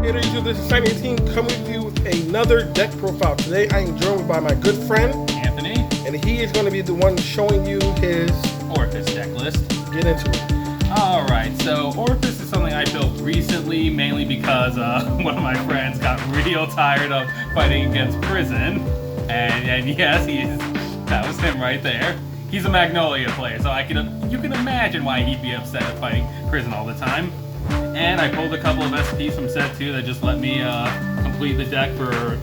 Hey there, YouTube. This is Simon 18 coming to you with another deck profile. Today I am joined by my good friend Anthony, and he is going to be the one showing you his Orfist deck list. Get into it. Alright, so Orfist is something I built recently, mainly because one of my friends got real tired of fighting against Prison. And yes, that was him right there. He's a Magnolia player, so you can imagine why he'd be upset at fighting Prison all the time. And I pulled a couple of SPs from set 2 that just let me complete the deck for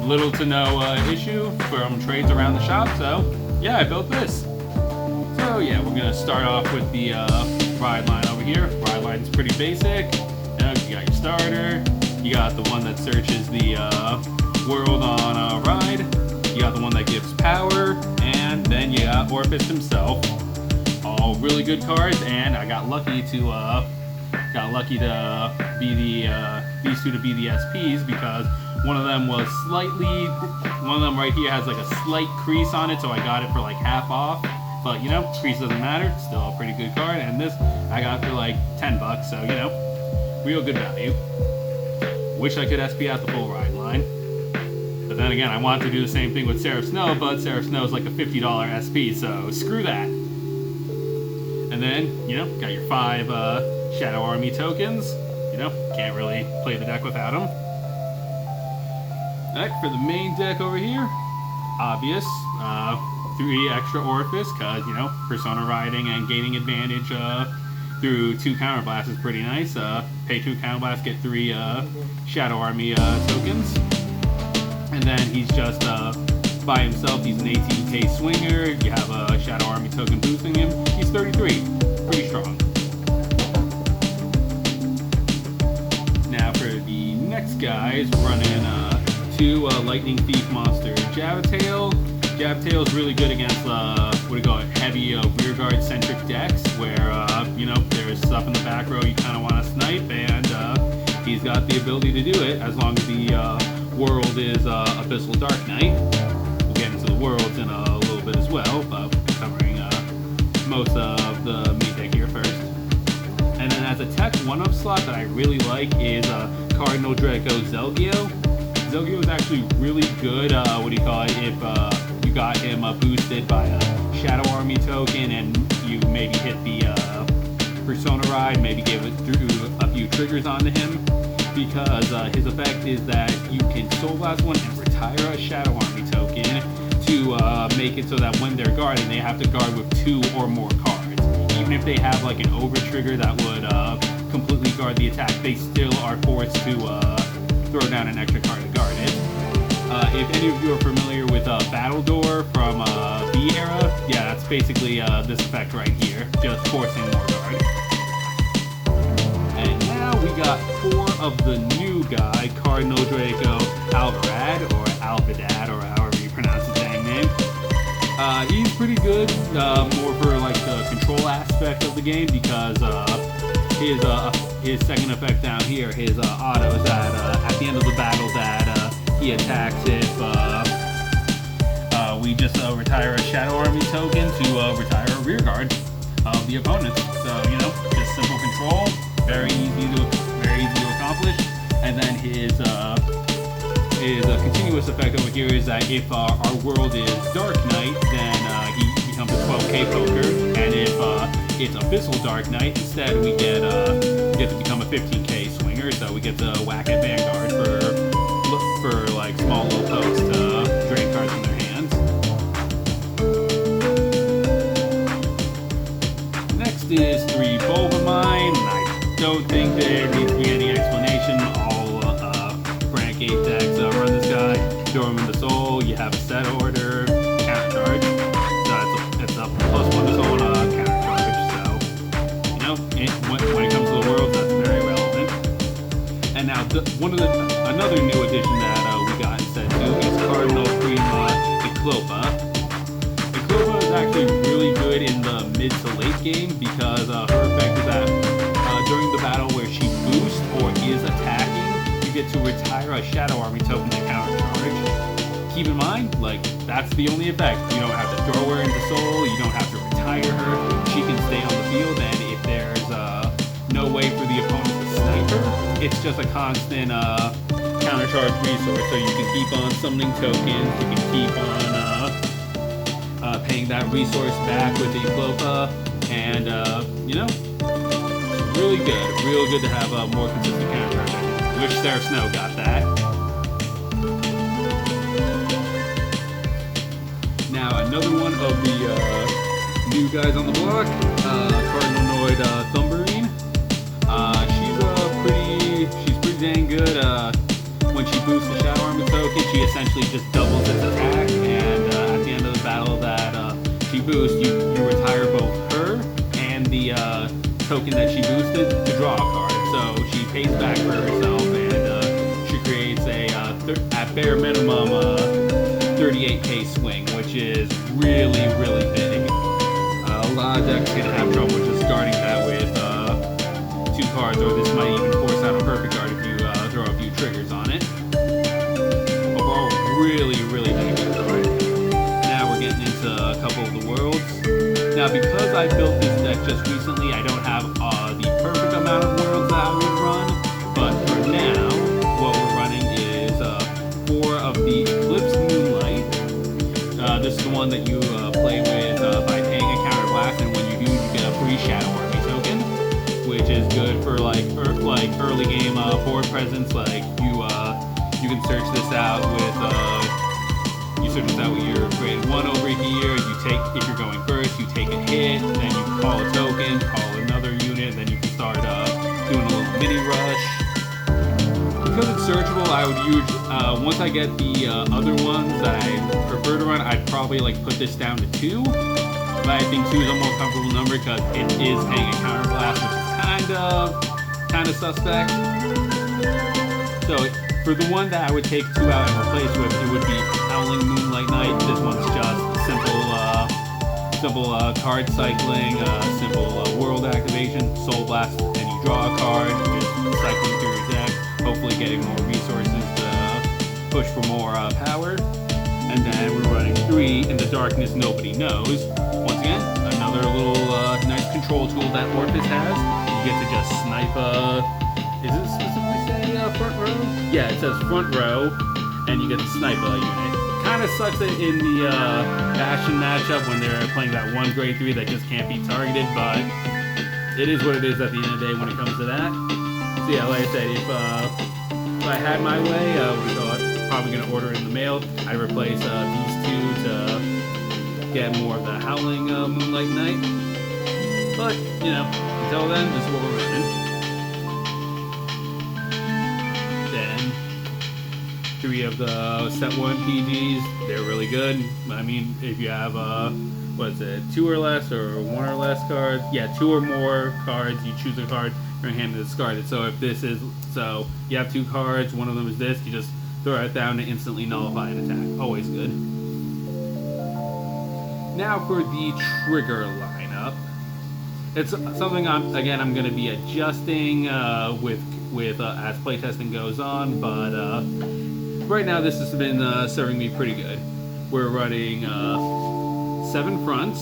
little to no issue from trades around the shop. So yeah, I built this. So yeah, we're gonna start off with the ride line over here. Ride line's pretty basic. You got your starter. You got the one that searches the world on a ride. You got the one that gives power, and then you got Orfist himself. All really good cards, and I got lucky to be these two to be the SPs because one of them right here has like a slight crease on it, so I got it for like half off. But you know, crease doesn't matter, still a pretty good card. And this I got for like $10, so you know, real good value. Wish I could SP out the full ride line. But then again, I wanted to do the same thing with Seraph Snow, but Seraph Snow is like a $50 SP, so screw that. And then, you know, got your 5 Shadow Army tokens. You know, can't really play the deck without them. Alright, for the main deck over here, obvious, 3 extra Orfist, because, you know, Persona riding and gaining advantage through 2 counterblasts is pretty nice. Pay 2 counterblasts, get 3 Shadow Army tokens. And then he's just by himself, he's an 18k swinger. You have a Shadow Army token boosting him. He's 33, pretty strong. Now for the next guys, running 2 Lightning Thief monster Javatail. Javatail is really good against what do you call it, heavy rearguard centric decks where you know, there's stuff in the back row you kind of want to snipe, and he's got the ability to do it as long as the world is Abyssal Dark Knight. We'll get into the worlds in a little bit as well, but we'll be covering most of the main deck here first. And then as a tech 1-up slot that I really like is Cardinal Draco Zelgio. Zelgio is actually really good, what do you call it, if you got him boosted by a Shadow Army token and you maybe hit the Persona ride, maybe give it through a few triggers onto him. Because his effect is that you can Soul Blast one and retire a Shadow Army token to make it so that when they're guarding, they have to guard with 2 or more cards. Even if they have like an over trigger that would completely guard the attack, they still are forced to throw down an extra card to guard it. If any of you are familiar with Battle Door from V era, yeah, that's basically this effect right here, just forcing more guard. We got 4 of the new guy, Cardinal Draco Alvarad, or Alvidad, or however you pronounce his dang name. He's pretty good, more for like the control aspect of the game, because his second effect down here, his auto is that at the end of the battle that he attacks if we just retire a Shadow Army token to retire a rearguard of the opponent. So, you know, just simple control. Very easy to accomplish. And then his continuous effect over here is that if our world is Dark Knight, then he becomes a 12k poker, and if it's Abyssal Dark Knight, instead we get to become a 15k swinger. So we get to whack at Vanguard for like small little pokes to drain cards from their hands. Next is 3 Bulbamine. Don't think there needs to be any explanation. All rank 8 decks run this guy. Throw him into Soul. You have a set order, counter charge. So it's a +1 to Soul and a counter charge. So, you know, when it comes to the world, that's very relevant. And now another new addition that we got in set 2 is Cardinal Prima Eclopa. Eclopa is actually really good in the mid to late game because her effect is that during the battle where she boosts or is attacking, you get to retire a Shadow Army token to counter charge. Keep in mind, like, that's the only effect. You don't have to throw her into Soul, you don't have to retire her, she can stay on the field, and if there's no way for the opponent to sniper. It's just a constant countercharge resource, so you can keep on summoning tokens, you can keep on paying that resource back with the Clopa, and you know, really good, real good to have a more consistent countercharge. Wish Sarah Snow got that. Now another one of the new guys on the block, Cardinal Thumberine. She's pretty dang good. When she boosts the Shadow Armor token, she essentially just doubles its attack, and at the end of the battle that she boosts, you retire both her and the token that she boosted to draw a card. So she pays back for herself, and she creates a, at bare minimum, 38k swing, which is really, really big. A lot of decks are going to have trouble just starting that with 2 cards, or this might even force out a perfect card if you throw a few triggers on it. Overall, really, really big card. Now we're getting into a couple of the worlds. Now, because I built this deck just recently, I don't have the perfect amount of worlds that I would run, but for now, what we're running is 4 of the Eclipse Moonlight. This is the one that you play with by paying a counter blast, and when you do, you get a free Shadow Army token, which is good for like early game board presence. Like you can search this out with your grade 1 over here. You take, if you're going first, you take a hit, then you call a token, call another unit, then you can start doing a little mini rush. Because it's searchable, I would use once I get the other ones that I prefer to run, I'd probably like put this down to 2. But I think 2 is a more comfortable number because it is paying a counter blast, which is kind of suspect. So for the one that I would take 2 out and replace with, it would be Howling Moonlight Night. This one's just simple card cycling, simple world activation, Soul Blast, and you draw a card, just cycling through your deck, hopefully getting more resources to push for more power. And then we're running 3 in the Darkness Nobody Knows. Once again, another little nice control tool that Orfist has. You get to just snipe is it specifically saying front row? Yeah, it says front row, and you get to snipe a unit. Kind of sucks that in the Bastion matchup when they're playing that one grade 3 that just can't be targeted, but it is what it is at the end of the day when it comes to that. So yeah, like I said, if I had my way, I'm probably going to order in the mail. I'd replace these 2 to get more of the Howling Moonlight Night. But, you know, until then, this is what we're running. Then 3 of the set 1 PGs, they're really good. I mean, if you have, 2 or less or 1 or less cards? Yeah, 2 or more cards, you choose a card, your hand is discarded. So if this is, so you have 2 cards, one of them is this, you just throw it down to instantly nullify an attack. Always good. Now for the trigger lineup. It's something I'm going to be adjusting with as playtesting goes on, but right now this has been serving me pretty good. We're running 7 fronts,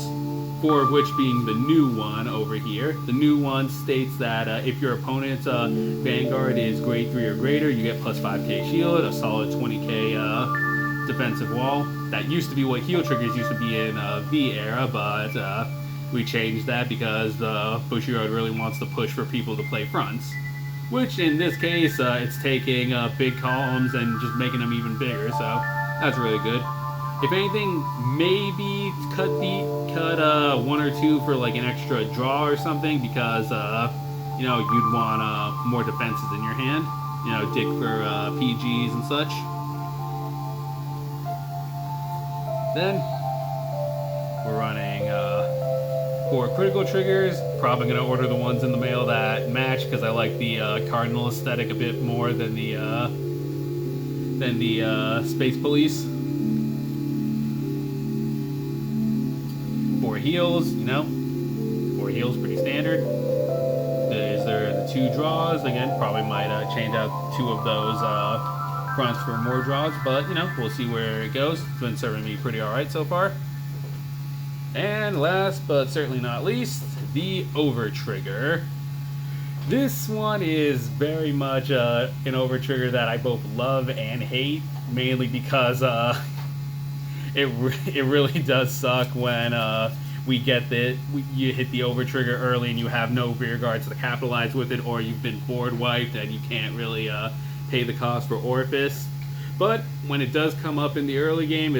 4 of which being the new one over here. The new one states that if your opponent's Vanguard is grade 3 or greater, you get plus 5k shield, a solid 20k defensive wall. That used to be what heal triggers used to be in V era, but we changed that because Bushiroad really wants to push for people to play fronts. Which in this case, it's taking big columns and just making them even bigger, so that's really good. If anything, maybe cut 1 or 2 for like an extra draw or something, because you know, you'd want more defenses in your hand. You know, dig for PGs and such. Then we're running 4 critical triggers. Probably gonna order the ones in the mail that match because I like the Cardinal aesthetic a bit more than the Space Police. 4 heals, you know, 4 heals, pretty standard. There's the 2 draws. Again, probably might change out 2 of those fronts for more draws, but you know, we'll see where it goes. It's been serving me pretty alright so far. And last but certainly not least, the over trigger. This one is very much an overtrigger that I both love and hate, mainly because it really does suck when you hit the overtrigger early and you have no rear guards to capitalize with it, or you've been board wiped and you can't really pay the cost for Orfist. But when it does come up in the early game,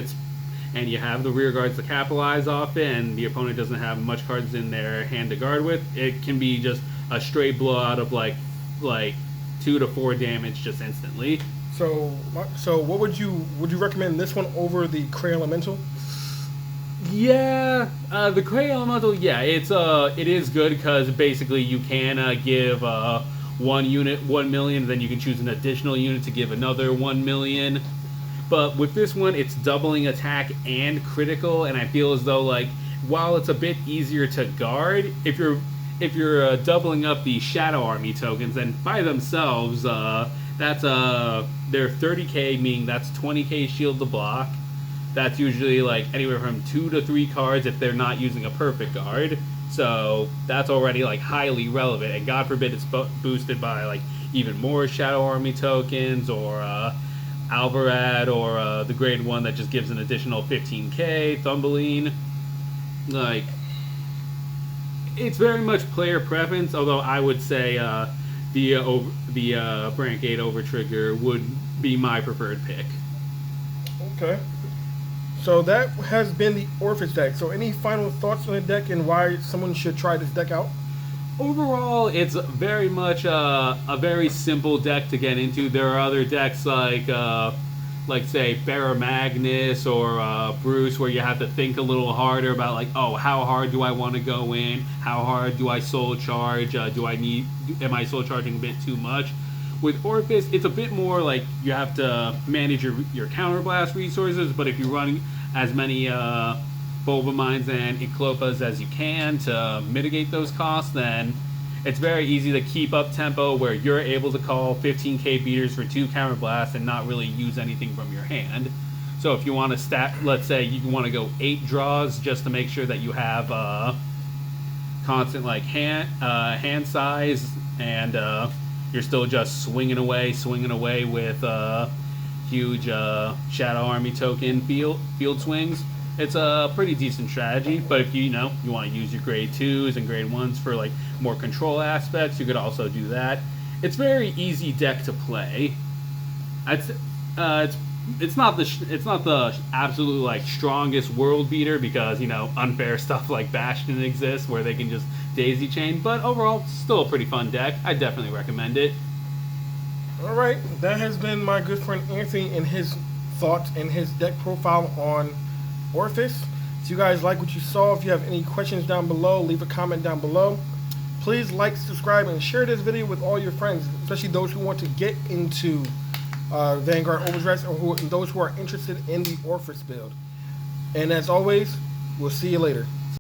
and you have the rear guards to capitalize off it, and the opponent doesn't have much cards in their hand to guard with, it can be just a straight blowout of like 2 to 4 damage just instantly. So what would you recommend this one over the Cray Elemental? Yeah, the Cray Elemental, yeah, it is good because basically you can give one unit 1 million, then you can choose an additional unit to give another 1 million. But with this one, it's doubling attack and critical, and I feel as though, like, while it's a bit easier to guard, if you're doubling up the Shadow Army tokens, then by themselves, that's they're 30k, meaning that's 20k shield to block. That's usually like anywhere from 2 to 3 cards if they're not using a perfect guard. So that's already like highly relevant, and God forbid it's boosted by like even more Shadow Army tokens, or Alvarad, or the grade 1 that just gives an additional 15k, Thumbelina. Like, it's very much player preference, although I would say the Brancade Overtrigger would be my preferred pick. Okay. So that has been the Orfist deck. So any final thoughts on the deck and why someone should try this deck out? Overall, it's very much a very simple deck to get into. There are other decks like say Barra Magnus or Bruce, where you have to think a little harder about like, oh, how hard do I want to go in? How hard do I soul charge? Am I soul charging a bit too much? With Orfist, it's a bit more like you have to manage your counterblast resources, but if you're running as many Bulba Mines and Eclopas as you can to mitigate those costs, then it's very easy to keep up tempo where you're able to call 15k beaters for 2 counterblasts and not really use anything from your hand. So if you want to stack, let's say you want to go 8 draws just to make sure that you have constant like hand size, and you're still just swinging away with huge Shadow Army token field swings. It's a pretty decent strategy, but if you want to use your grade 2s and grade 1s for like more control aspects, you could also do that. It's very easy deck to play. It's not the absolute like strongest world beater, because unfair stuff like Bastion exists where they can just daisy chain, but overall still a pretty fun deck. I definitely recommend it. Alright, that has been my good friend Anthony and his thoughts and his deck profile on Orfist. If you guys like what you saw, if you have any questions down below, leave a comment down below. Please like, subscribe, and share this video with all your friends, especially those who want to get into Vanguard Overdress, or those who are interested in the Orfist build. And as always, we'll see you later.